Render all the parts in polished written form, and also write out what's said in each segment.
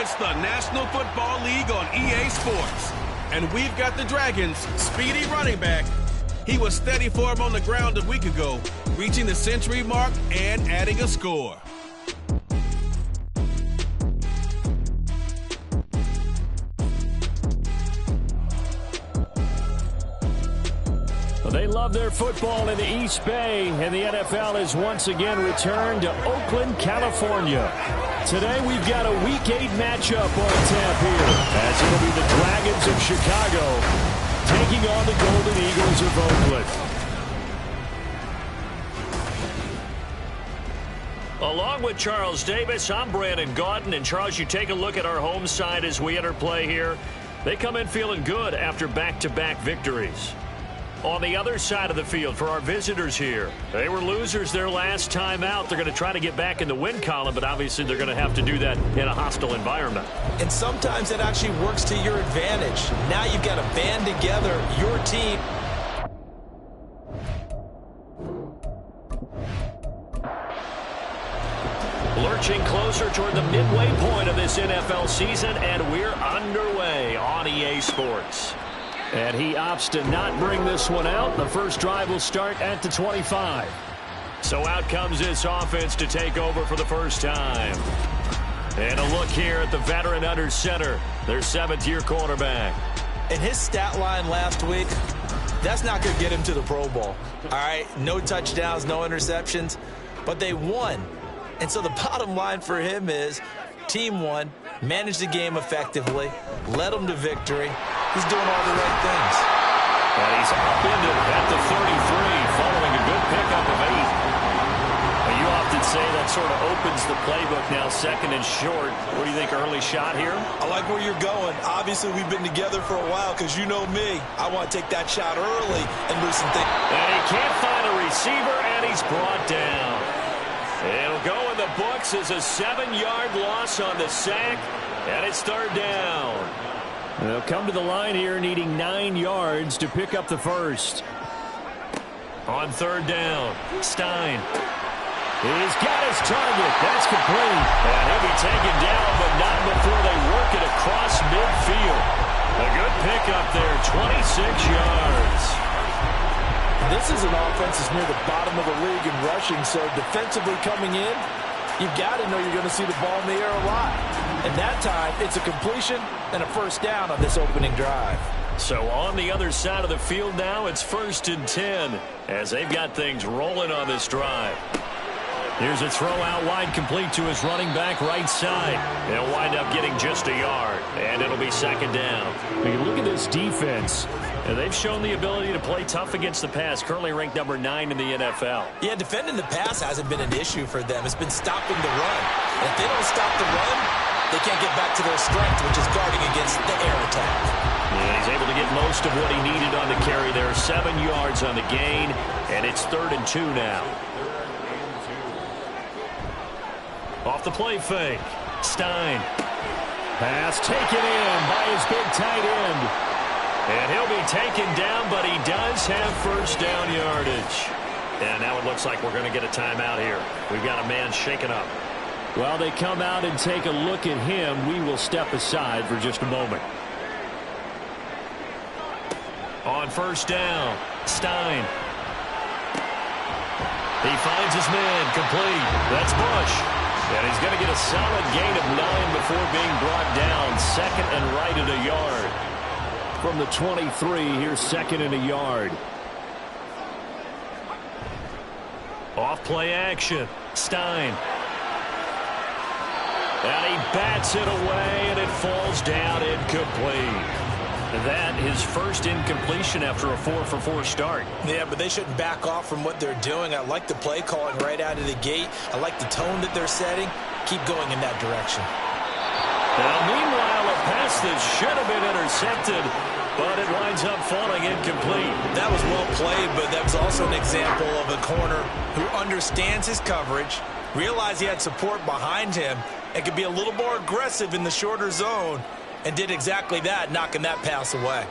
It's the National Football League on EA Sports. And we've got the Dragons' speedy running back. He was steady for him on the ground a week ago, reaching the century mark and adding a score. They love their football in the East Bay, and the NFL has once again returned to Oakland, California. Today we've got a Week 8 matchup on tap here, as it'll be the Dragons of Chicago taking on the Golden Eagles of Oakland. Along with Charles Davis, I'm Brandon Gaudin, and Charles, you take a look at our home side as we enter play here. They come in feeling good after back-to-back victories. On the other side of the field for our visitors here, they were losers their last time out. They're going to try to get back in the win column, but obviously they're going to have to do that in a hostile environment. And sometimes it actually works to your advantage. Now you've got to band together your team. Lurching closer toward the midway point of this NFL season, and we're underway on EA Sports. And he opts to not bring this one out. The first drive will start at the 25. So out comes this offense to take over for the first time. And a look here at the veteran under center, their seventh-year quarterback. And his stat line last week, that's not going to get him to the Pro Bowl. All right, no touchdowns, no interceptions, but they won. And so the bottom line for him is team won, managed the game effectively, led them to victory. He's doing all the right things. And he's upended at the 33 following a good pickup of 8. You often say that sort of opens the playbook now, second and short. What do you think, early shot here? I like where you're going. Obviously, we've been together for a while because you know me. I want to take that shot early and loosen things. And he can't find a receiver, and he's brought down. It'll go in the books as a 7-yard loss on the sack, and it's third down. They'll come to the line here needing 9 yards to pick up the first. On third down, Stein. He's got his target. That's complete. And he'll be taken down, but not before they work it across midfield. A good pickup there, 26 yards. This is an offense that's near the bottom of the league in rushing, so defensively coming in, you've got to know you're going to see the ball in the air a lot. And that time, it's a completion and a first down on this opening drive. So on the other side of the field now, it's 1st and 10 as they've got things rolling on this drive. Here's a throw out wide, complete to his running back right side. They'll wind up getting just a yard, and it'll be second down. When you look at this defense, they've shown the ability to play tough against the pass, currently ranked number 9 in the NFL. Yeah, defending the pass hasn't been an issue for them. It's been stopping the run. And if they don't stop the run, they can't get back to their strength, which is guarding against the air attack. Yeah, he's able to get most of what he needed on the carry there. 7 yards on the gain, and it's 3rd and 2 now. Off the play fake, Stein. Pass taken in by his big tight end. And he'll be taken down, but he does have first down yardage. And now it looks like we're going to get a timeout here. We've got a man shaken up. While they come out and take a look at him, we will step aside for just a moment. On first down, Stein. He finds his man, complete. That's Bush. And he's going to get a solid gain of 9 before being brought down. 2nd and right at a yard. From the 23, here's 2nd and a yard. Off play action, Stein. And he bats it away, and it falls down incomplete. That his first incompletion after a 4-for-4 start. Yeah, but they shouldn't back off from what they're doing. I like the play calling right out of the gate. I like the tone that they're setting. Keep going in that direction. Now, meanwhile, a pass that should have been intercepted, but it winds up falling incomplete. That was well played, but that was also an example of a corner who understands his coverage, realized he had support behind him, and could be a little more aggressive in the shorter zone, and did exactly that, knocking that pass away.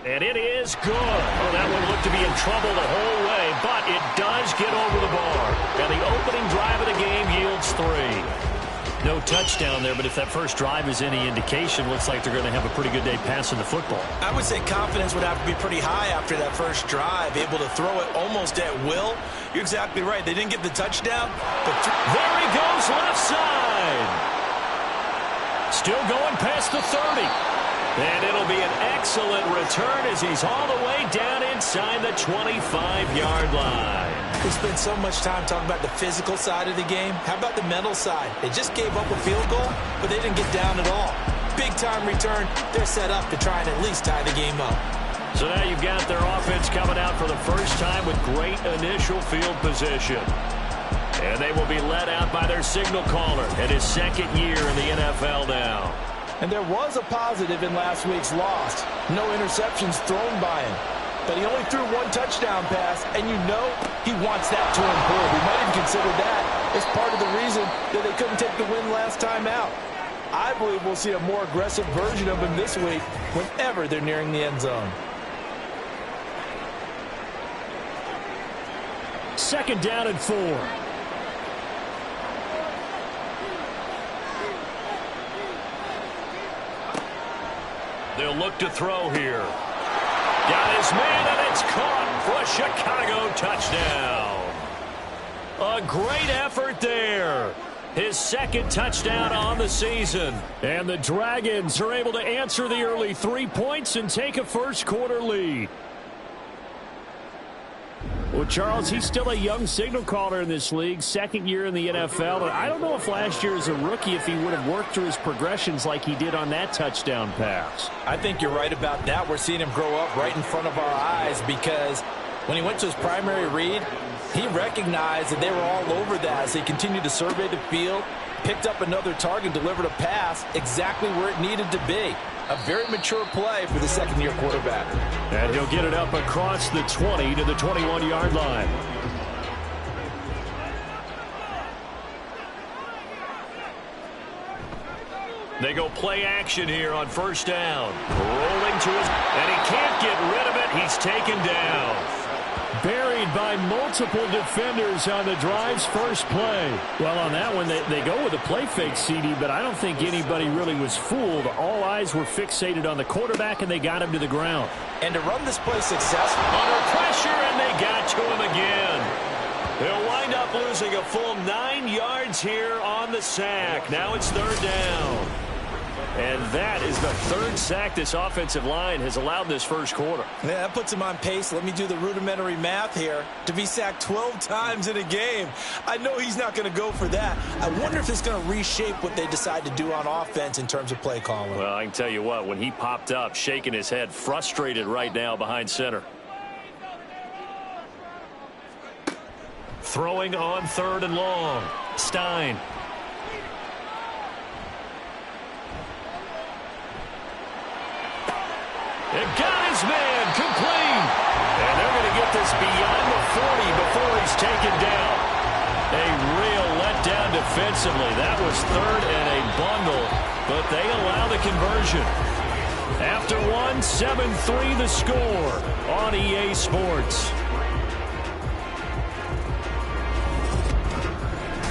And it is good. Oh, that one looked to be in trouble the whole way, but it does get over the bar. And the opening drive of the game yields 3. No touchdown there, but if that first drive is any indication, looks like they're going to have a pretty good day passing the football. I would say confidence would have to be pretty high after that first drive, able to throw it almost at will. You're exactly right. They didn't get the touchdown, but there he goes left side. Still going past the 30. And it'll be an excellent return as he's all the way down inside the 25-yard line. We spent so much time talking about the physical side of the game. How about the mental side? They just gave up a field goal, but they didn't get down at all. Big-time return. They're set up to try and at least tie the game up. So now you've got their offense coming out for the first time with great initial field position. And they will be led out by their signal caller in his second year in the NFL now. And there was a positive in last week's loss. No interceptions thrown by him. But he only threw one touchdown pass, and you know he wants that to improve. We might even consider that as part of the reason that they couldn't take the win last time out. I believe we'll see a more aggressive version of him this week whenever they're nearing the end zone. Second down and 4. They'll look to throw here. Got his man, and it's caught for a Chicago touchdown. A great effort there. His second touchdown on the season. And the Dragons are able to answer the early 3 points and take a first-quarter lead. Well, Charles, he's still a young signal caller in this league, second year in the NFL. And I don't know if last year as a rookie, if he would have worked through his progressions like he did on that touchdown pass. I think you're right about that. We're seeing him grow up right in front of our eyes because when he went to his primary read, he recognized that they were all over that as he continued to survey the field, picked up another target, delivered a pass exactly where it needed to be. A very mature play for the second-year quarterback. And he'll get it up across the 20 to the 21-yard line. They go play action here on first down. Rolling to his... and he can't get rid of it. He's taken down. Buried by multiple defenders on the drive's first play. Well, on that one, they go with a play fake, CD, but I don't think anybody really was fooled. All eyes were fixated on the quarterback, and they got him to the ground. And to run this play successfully. Under pressure, and they got to him again. They'll wind up losing a full 9 yards here on the sack. Now it's third down. And that is the third sack this offensive line has allowed this first quarter. Yeah, that puts him on pace. Let me do the rudimentary math here. To be sacked 12 times in a game, I know he's not going to go for that. I wonder if it's going to reshape what they decide to do on offense in terms of play calling. Well, I can tell you what, when he popped up, shaking his head, frustrated right now behind center. Throwing on third and long. Stein. It got his man complete. And they're going to get this beyond the 40 before he's taken down. A real letdown defensively. That was third and a bundle, but they allow the conversion. After one, 7-3 the score on EA Sports.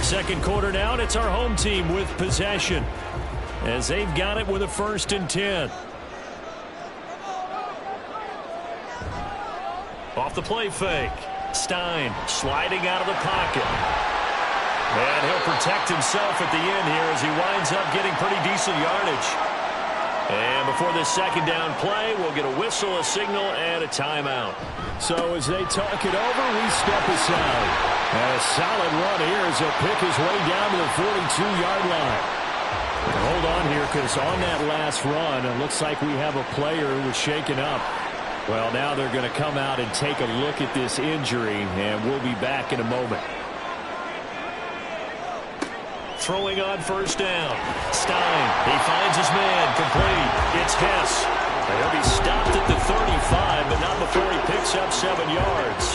Second quarter now, and it's our home team with possession as they've got it with a 1st and 10. Off the play fake. Stein sliding out of the pocket. And he'll protect himself at the end here as he winds up getting pretty decent yardage. And before this second down play, we'll get a whistle, a signal, and a timeout. So as they talk it over, we step aside. And a solid run here as he'll pick his way down to the 42-yard line. And hold on here because on that last run, it looks like we have a player who was shaken up. Well, now they're going to come out and take a look at this injury, and we'll be back in a moment. Throwing on first down. Stein, he finds his man, complete. It's Hess. He'll be stopped at the 35, but not before he picks up 7 yards.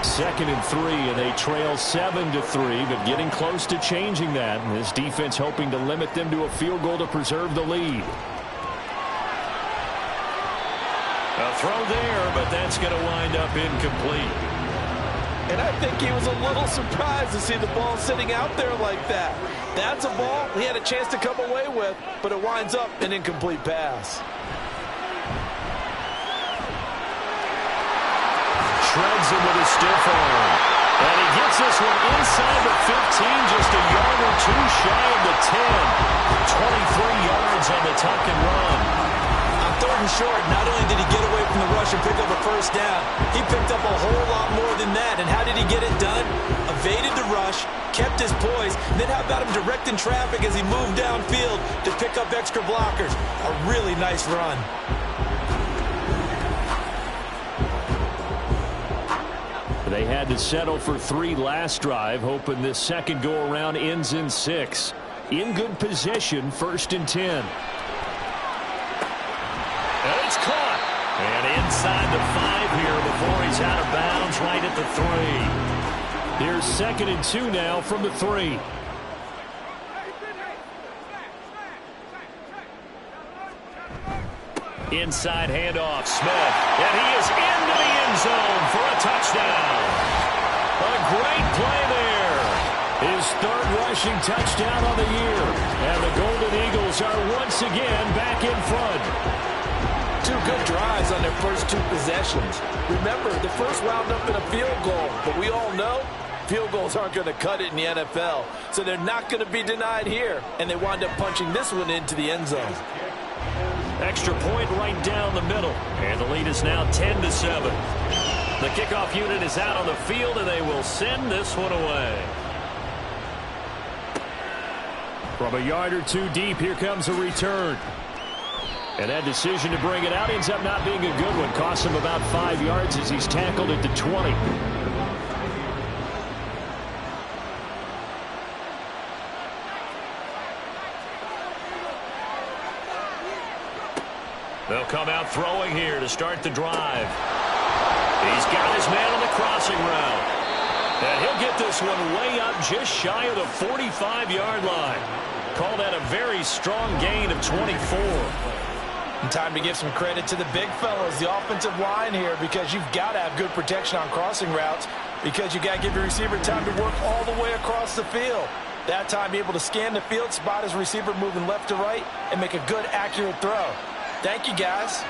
2nd and 3, and they trail 7-3, but getting close to changing that. And this defense hoping to limit them to a field goal to preserve the lead. A throw there, but that's going to wind up incomplete. And I think he was a little surprised to see the ball sitting out there like that. That's a ball he had a chance to come away with, but it winds up an incomplete pass. Shreds him with a stiff arm. And he gets this one inside the 15, just a yard or two shy of the 10. 23 yards on the tuck and run. On third and short, not only did he get away from the rush and pick up a first down, he picked up a whole lot more than that. And how did he get it done? Evaded the rush, kept his poise, then how about him directing traffic as he moved downfield to pick up extra blockers? A really nice run. They had to settle for 3 last drive, hoping this second go-around ends in 6. In good position, 1st and 10. And it's caught. And inside the 5 here before he's out of bounds right at the 3. Here's 2nd and 2 now from the 3. Inside handoff, Smith, and he is into the end zone for a touchdown. A great play there. His 3rd rushing touchdown on the year. And the Golden Eagles are once again back in front. 2 good drives on their first 2 possessions. Remember, the first wound up in a field goal, but we all know field goals aren't going to cut it in the NFL, so they're not going to be denied here, and they wind up punching this one into the end zone. Extra point right down the middle. And the lead is now 10-7. The kickoff unit is out on the field, and they will send this one away. From a yard or 2 deep, here comes a return. And that decision to bring it out ends up not being a good one. Costs him about 5 yards as he's tackled at the 20. They'll come out throwing here to start the drive. He's got his man on the crossing route. And he'll get this one way up just shy of the 45-yard line. Call that a very strong gain of 24. And time to give some credit to the big fellas, the offensive line here, because you've got to have good protection on crossing routes, because you've got to give your receiver time to work all the way across the field. That time, be able to scan the field, spot his receiver moving left to right, and make a good, accurate throw. Thank you, guys.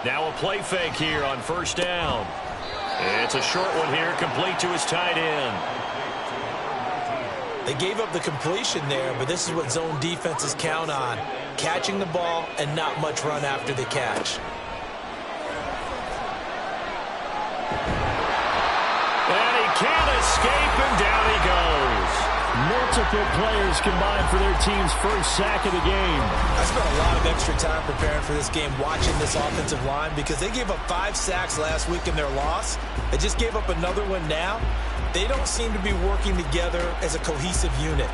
Now a play fake here on 1st down. It's a short one here, complete to his tight end. They gave up the completion there, but this is what zone defenses count on. Catching the ball and not much run after the catch. And he can't escape, and down he goes. Multiple players combined for their team's first sack of the game. I spent a lot of extra time preparing for this game, watching this offensive line, because they gave up 5 sacks last week in their loss. They just gave up another one now. They don't seem to be working together as a cohesive unit.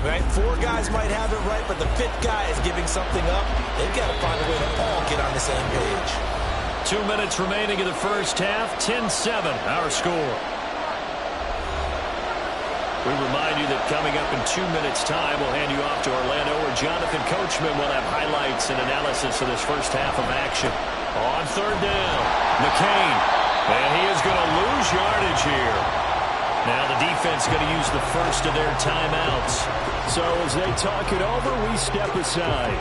Right? 4 guys might have it right, but the 5th guy is giving something up. They've got to find a way to all get on the same page. 2 minutes remaining in the first half. 10-7, our score. We remind you that coming up in 2 minutes' time, we'll hand you off to Orlando, where Jonathan Coachman will have highlights and analysis of this first half of action. On 3rd down, McCain. And he is going to lose yardage here. Now the defense going to use the first of their timeouts. So as they talk it over, we step aside.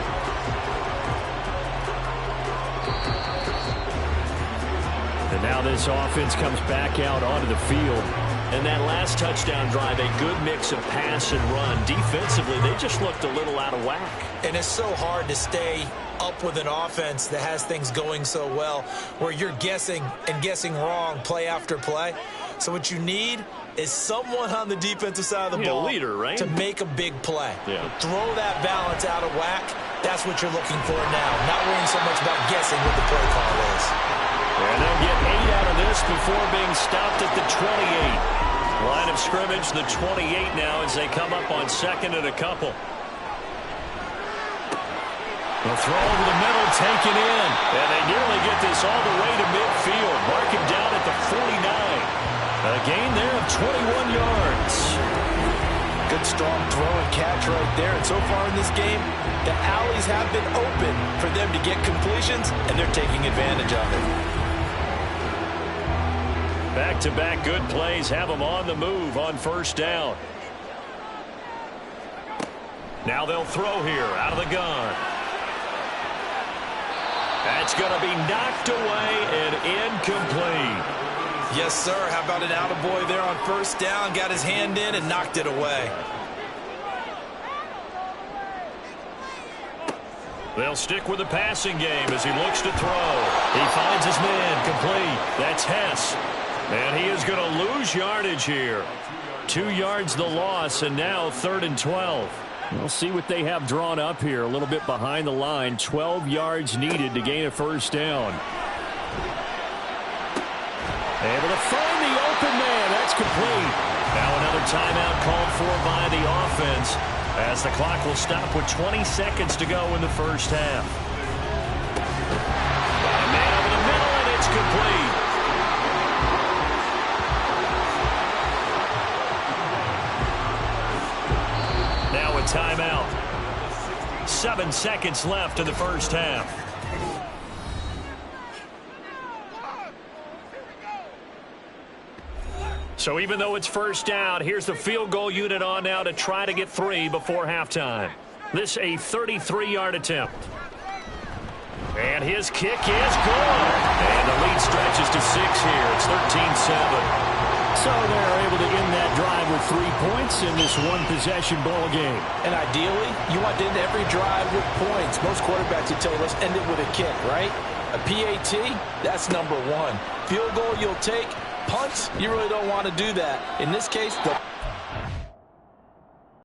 And now this offense comes back out onto the field. And that last touchdown drive, a good mix of pass and run. Defensively, they just looked a little out of whack. And it's so hard to stay up with an offense that has things going so well, where you're guessing and guessing wrong play after play. So what you need is someone on the defensive side of the ball, leader, right? to make a big play. Yeah. Throw that balance out of whack. That's what you're looking for now. Not worrying so much about guessing what the play call is. And they'll get 8 out of this before being stopped at the 28. Line of scrimmage, the 28 now as they come up on 2nd and a couple. The throw over the middle, taken in. And they nearly get this all the way to midfield. Mark him down at the 49. A gain there of 21 yards. Good strong throw and catch right there. And so far in this game, the alleys have been open for them to get completions, and they're taking advantage of it. Back-to-back good plays have them on the move on first down. Now they'll throw here out of the gun. That's going to be knocked away and incomplete. Yes, sir. How about an attaboy there on first down? Got his hand in and knocked it away. They'll stick with the passing game as he looks to throw. He finds his man complete. That's Hess. And he is going to lose yardage here. 2 yards the loss, and now 3rd and 12. We'll see what they have drawn up here. A little bit behind the line. 12 yards needed to gain a first down. Able to find the open man. That's complete. Now another timeout called for by the offense, as the clock will stop with 20 seconds to go in the first half. Got a man over the middle, and it's complete. Now a timeout. 7 seconds left in the first half. So even though it's first down, here's the field goal unit on now to try to get 3 before halftime. This a 33-yard attempt. And his kick is good. And the lead stretches to 6 here. It's 13-7. So they're able to end that drive with 3 points in this one-possession ball game. And ideally, you want to end every drive with points. Most quarterbacks would tell you, let's end it with a kick, right? A PAT, that's number 1. Field goal you'll take. Punts, you really don't want to do that. In this case, the